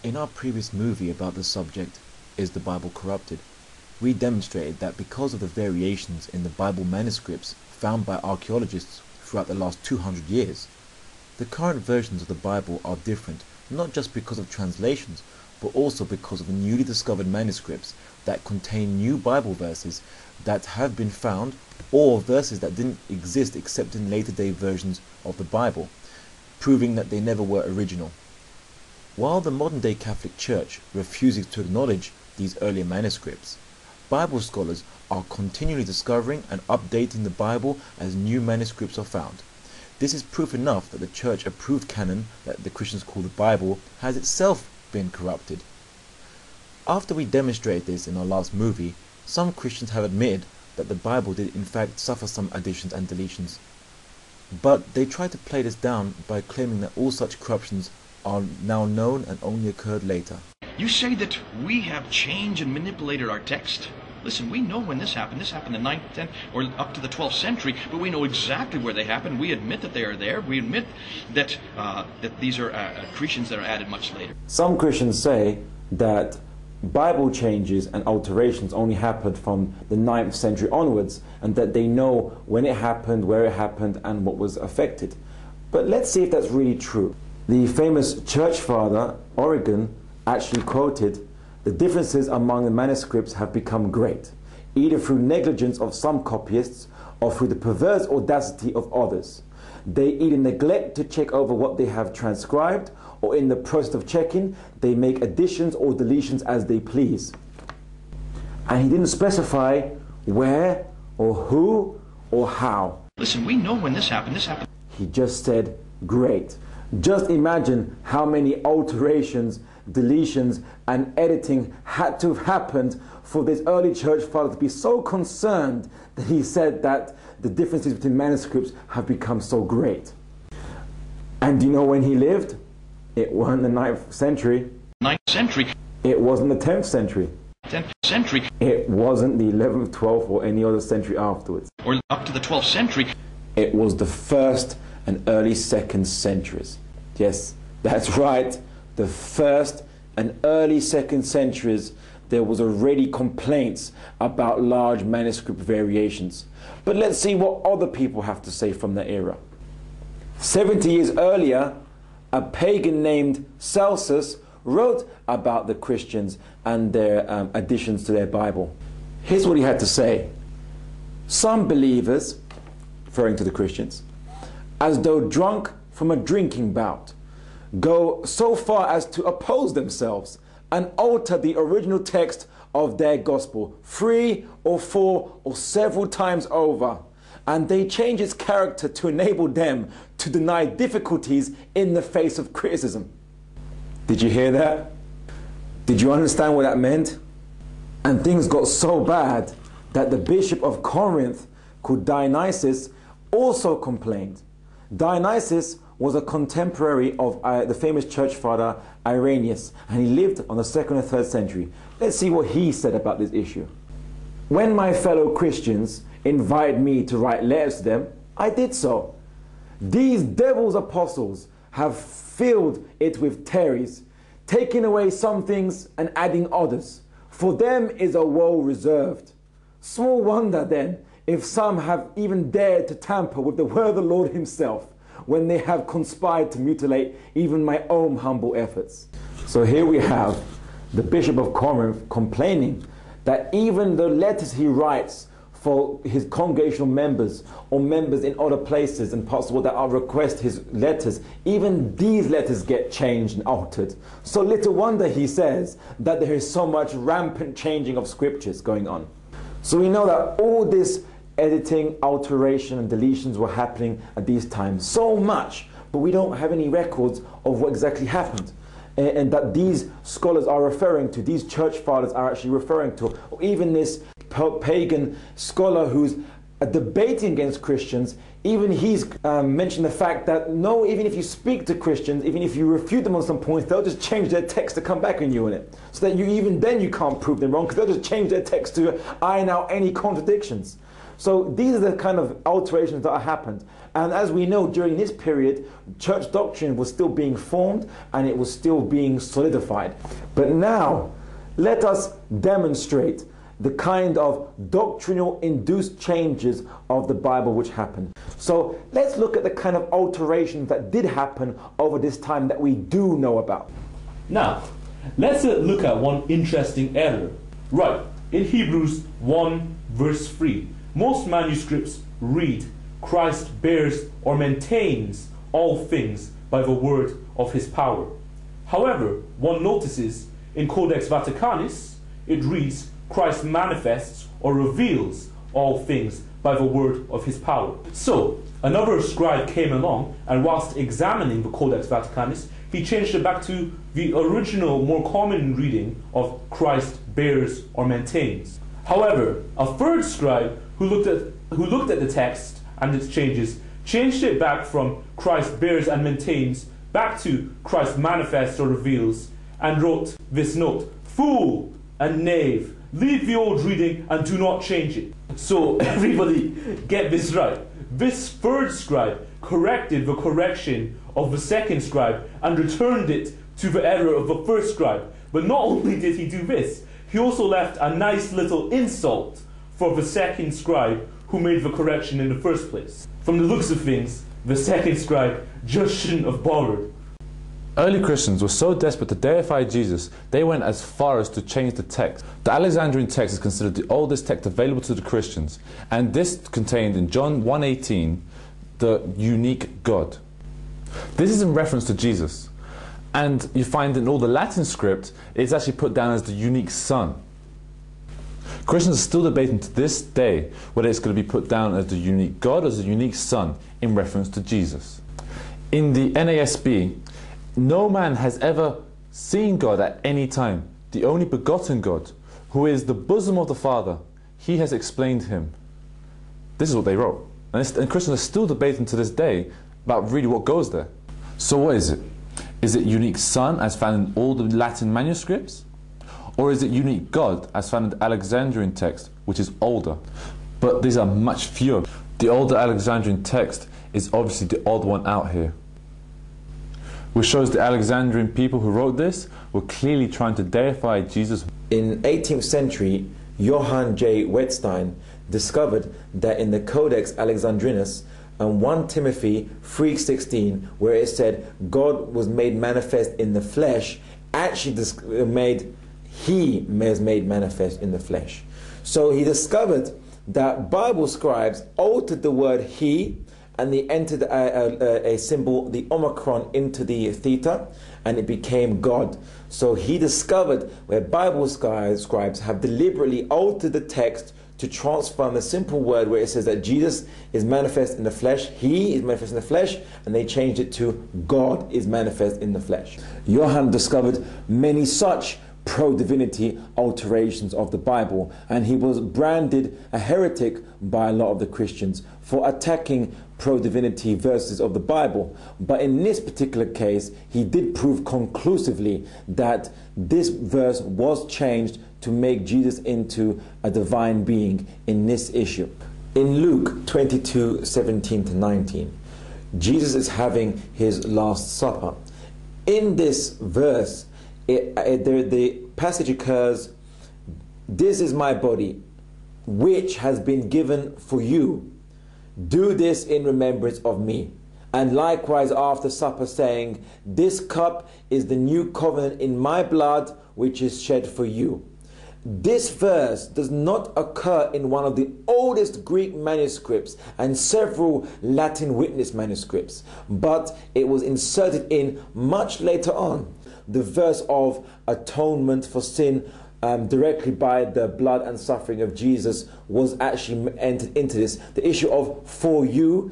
In our previous movie about the subject, Is the Bible Corrupted?, we demonstrated that because of the variations in the Bible manuscripts found by archaeologists throughout the last 200 years, the current versions of the Bible are different, not just because of translations, but also because of the newly discovered manuscripts that contain new Bible verses that have been found, or verses that didn't exist except in later day versions of the Bible, proving that they never were original. While the modern day Catholic Church refuses to acknowledge these earlier manuscripts, Bible scholars are continually discovering and updating the Bible as new manuscripts are found. This is proof enough that the church approved canon that the Christians call the Bible has itself been corrupted. After we demonstrated this in our last movie, some Christians have admitted that the Bible did in fact suffer some additions and deletions. But they try to play this down by claiming that all such corruptions are now known and only occurred later. You say that we have changed and manipulated our text? Listen, we know when this happened. This happened in the 9th, 10th, or up to the 12th century, but we know exactly where they happened. We admit that they are there. We admit that that these are accretions that are added much later. Some Christians say that Bible changes and alterations only happened from the 9th century onwards, and that they know when it happened, where it happened, and what was affected. But let's see if that's really true. The famous church father, Origen, actually quoted, "The differences among the manuscripts have become great, either through negligence of some copyists or through the perverse audacity of others. They either neglect to check over what they have transcribed, or in the process of checking, they make additions or deletions as they please." And he didn't specify where or who or how. Listen, we know when this happened. This happened. He just said, great. Just imagine how many alterations, deletions, and editing had to have happened for this early church father to be so concerned that he said that the differences between manuscripts have become so great. And do you know when he lived? It wasn't the 9th century. 9th century. It wasn't the 10th century. 10th century. It wasn't the 11th, 12th, or any other century afterwards. Or up to the 12th century. It was the 1st and early 2nd centuries. Yes, that's right. The 1st and early 2nd centuries, there was already complaints about large manuscript variations. But let's see what other people have to say from the era. 70 years earlier, a pagan named Celsus wrote about the Christians and their additions to their Bible. Here's what he had to say. "Some believers," referring to the Christians, "as though drunk from a drinking bout, go so far as to oppose themselves and alter the original text of their gospel 3 or 4 or several times over, and they change its character to enable them to deny difficulties in the face of criticism." Did you hear that? Did you understand what that meant? And things got so bad that the bishop of Corinth, called Dionysius, also complained. Dionysius was a contemporary of the famous church father Irenaeus, and he lived on the 2nd and 3rd century. Let's see what he said about this issue. "When my fellow Christians invited me to write letters to them, I did so. These devil's apostles have filled it with tares, taking away some things and adding others. For them is a woe reserved. Small wonder then if some have even dared to tamper with the word of the Lord himself, when they have conspired to mutilate even my own humble efforts." So here we have the Bishop of Corinth complaining that even the letters he writes for his congregational members or members in other places and parts of the world that are request his letters, even these letters get changed and altered. So little wonder, he says, that there is so much rampant changing of scriptures going on. So we know that all this editing, alteration and deletions were happening at these times. So much, but we don't have any records of what exactly happened. And that these scholars are referring to, these church fathers are actually referring to, or even this pagan scholar who's debating against Christians, even he's mentioned the fact that no, even if you speak to Christians, even if you refute them on some points, they'll just change their text to come back on you in it. So that even then you can't prove them wrong, because they'll just change their text to iron out any contradictions. So these are the kind of alterations that happened. And as we know, during this period, church doctrine was still being formed and it was still being solidified. But now, let us demonstrate the kind of doctrinal induced changes of the Bible which happened. So let's look at the kind of alterations that did happen over this time that we do know about. Now, let's look at one interesting error. Right, in Hebrews 1 verse 3, most manuscripts read, Christ bears or maintains all things by the word of his power. However, one notices in Codex Vaticanus, it reads, Christ manifests or reveals all things by the word of his power. So, another scribe came along, and whilst examining the Codex Vaticanus, he changed it back to the original, more common reading of Christ bears or maintains. However, a third scribe who looked at the text and its changes, changed it back from Christ bears and maintains back to Christ manifests or reveals, and wrote this note, Fool and knave, leave the old reading and do not change it. So everybody get this right. This third scribe corrected the correction of the second scribe and returned it to the error of the first scribe. But not only did he do this, he also left a nice little insult for the second scribe who made the correction in the first place. From the looks of things, the second scribe just shouldn't have bothered. Early Christians were so desperate to deify Jesus, they went as far as to change the text. The Alexandrian text is considered the oldest text available to the Christians, and this contained in John 1:18 the unique God. This is in reference to Jesus, and you find in all the Latin script it's actually put down as the unique Son. Christians are still debating to this day whether it's going to be put down as the unique God or as the unique Son in reference to Jesus. In the NASB, no man has ever seen God at any time. The only begotten God, who is the bosom of the Father, he has explained him. This is what they wrote. And Christians are still debating to this day about really what goes there. So what is it? Is it unique Son as found in all the Latin manuscripts? Or is it unique God as found in the Alexandrian text, which is older? But these are much fewer. The older Alexandrian text is obviously the odd one out here, which shows the Alexandrian people who wrote this were clearly trying to deify Jesus. In 18th century, Johann J. Wettstein discovered that in the Codex Alexandrinus, 1 Timothy 3:16, where it said God was made manifest in the flesh, actually he was made manifest in the flesh. So he discovered that Bible scribes altered the word he, and they entered a symbol, the omicron, into the theta, and it became God. So he discovered where Bible scribes have deliberately altered the text to transform the simple word where it says that Jesus is manifest in the flesh, he is manifest in the flesh, and they changed it to God is manifest in the flesh. Johann discovered many such pro-divinity alterations of the Bible, and he was branded a heretic by a lot of the Christians for attacking pro-divinity verses of the Bible. But in this particular case, he did prove conclusively that this verse was changed to make Jesus into a divine being in this issue. In Luke 22:17-19, Jesus is having his Last Supper. In this verse, the passage occurs, "This is my body, which has been given for you. Do this in remembrance of me." And likewise after supper, saying, "This cup is the new covenant in my blood, which is shed for you." This verse does not occur in one of the oldest Greek manuscripts and several Latin witness manuscripts, but it was inserted in much later on. The verse of atonement for sin directly by the blood and suffering of Jesus was actually entered into this. The issue of "for you"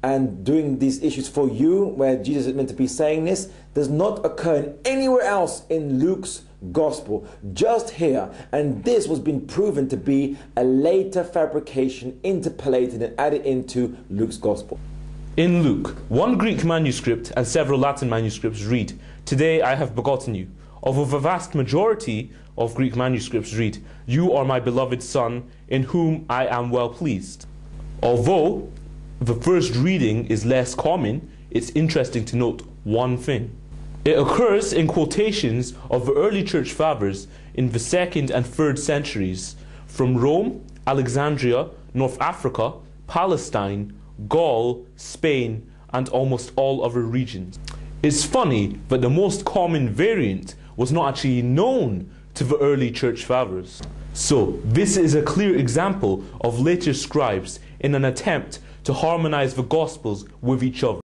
and doing these issues for you, where Jesus is meant to be saying this, does not occur anywhere else in Luke's gospel, just here. And this was being proven to be a later fabrication, interpolated and added into Luke's gospel. In Luke, one Greek manuscript and several Latin manuscripts read, "Today I have begotten you." although the vast majority of Greek manuscripts read, "You are my beloved Son, in whom I am well pleased." Although the first reading is less common, it's interesting to note one thing. It occurs in quotations of the early church fathers in the 2nd and 3rd centuries from Rome, Alexandria, North Africa, Palestine, Gaul, Spain, and almost all other regions. It's funny that the most common variant was not actually known to the early church fathers. So this is a clear example of later scribes in an attempt to harmonize the Gospels with each other.